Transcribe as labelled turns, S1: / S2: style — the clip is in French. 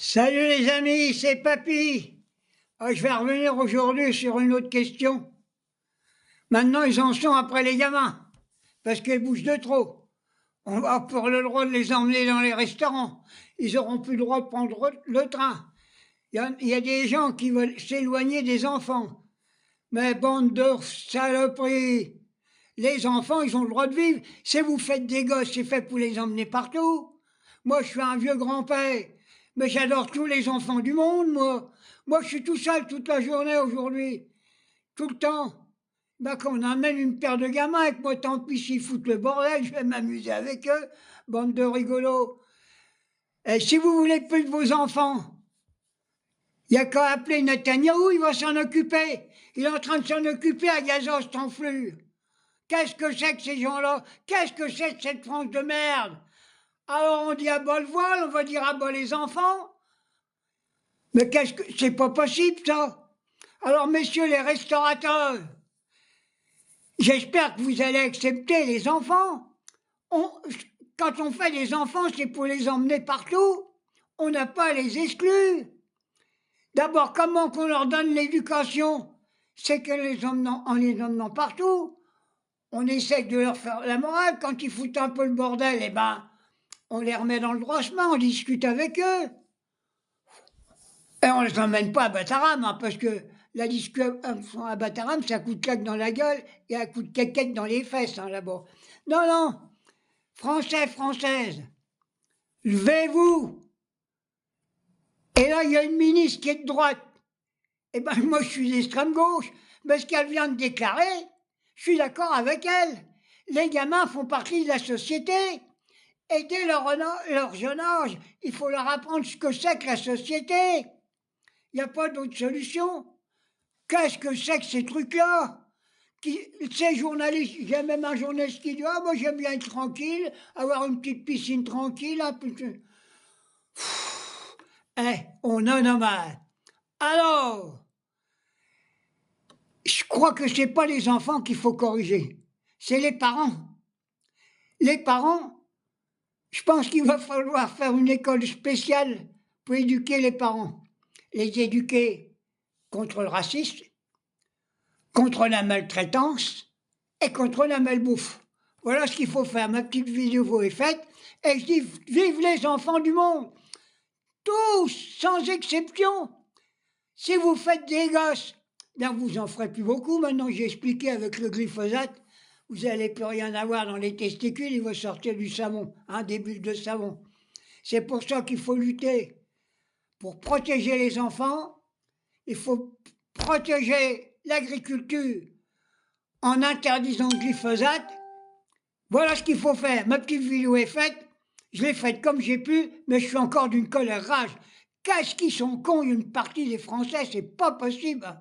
S1: Salut les amis, c'est Papy. Je vais revenir aujourd'hui sur une autre question. Maintenant, ils en sont après les gamins, parce qu'ils bougent de trop. On va pour le droit de les emmener dans les restaurants. Ils n'auront plus le droit de prendre le train. Il y a des gens qui veulent s'éloigner des enfants. Mais bande de saloperies. Les enfants, ils ont le droit de vivre. Si vous faites des gosses, c'est fait pour les emmener partout. Moi, je suis un vieux grand-père. Mais j'adore tous les enfants du monde, moi. Moi, je suis tout seul toute la journée aujourd'hui. Tout le temps. Ben, qu'on emmène une paire de gamins avec moi, tant pis s'ils foutent le bordel, je vais m'amuser avec eux. Bande de rigolos. Et si vous voulez plus de vos enfants, il n'y a qu'à appeler Netanyahou, il va s'en occuper. Il est en train de s'en occuper à Gaza, cet enflure. Qu'est-ce que c'est que ces gens-là? Qu'est-ce que c'est que cette France de merde? Alors on dit à bas le voile, on va dire à bas les enfants. Mais qu'est-ce que... C'est pas possible, ça. Alors, messieurs les restaurateurs, j'espère que vous allez accepter les enfants. Quand on fait des enfants, c'est pour les emmener partout. On n'a pas à les exclure. D'abord, comment qu'on leur donne l'éducation? C'est en les emmenant partout. On essaie de leur faire la morale. Quand ils foutent un peu le bordel, eh ben, on les remet dans le droit chemin, on discute avec eux. Et on ne les emmène pas à Bataram, hein, parce que la discussion à Bataram, ça coûte claque dans la gueule et un coup de caquette dans les fesses, hein, là-bas. Non, non, Français, Françaises, levez-vous. Et là, il y a une ministre qui est de droite. Eh bien, moi, je suis d'extrême gauche, mais ce qu'elle vient de déclarer, je suis d'accord avec elle. Les gamins font partie de la société. Et dès leur jeune âge, il faut leur apprendre ce que c'est que la société. Il n'y a pas d'autre solution. Qu'est-ce que c'est que ces trucs-là? Ces journalistes, il y a même un journaliste qui dit « Ah, moi j'aime bien être tranquille, avoir une petite piscine tranquille. » On en a marre. Alors, je crois que ce n'est pas les enfants qu'il faut corriger, c'est les parents. Les parents, je pense qu'il va falloir faire une école spéciale pour éduquer les parents. Les éduquer contre le racisme, contre la maltraitance et contre la malbouffe. Voilà ce qu'il faut faire. Ma petite vidéo est faite et je dis vive les enfants du monde. Tous, sans exception. Si vous faites des gosses, bien vous en ferez plus beaucoup. Maintenant j'ai expliqué avec le glyphosate, vous n'allez plus rien avoir dans les testicules, il va sortir du savon, des bulles de savon. C'est pour ça qu'il faut lutter. Pour protéger les enfants, il faut protéger l'agriculture en interdisant le glyphosate. Voilà ce qu'il faut faire. Ma petite vidéo est faite. Je l'ai faite comme j'ai pu, mais je suis encore d'une colère rage. Qu'est-ce qu'ils sont cons, une partie des Français, c'est pas possible.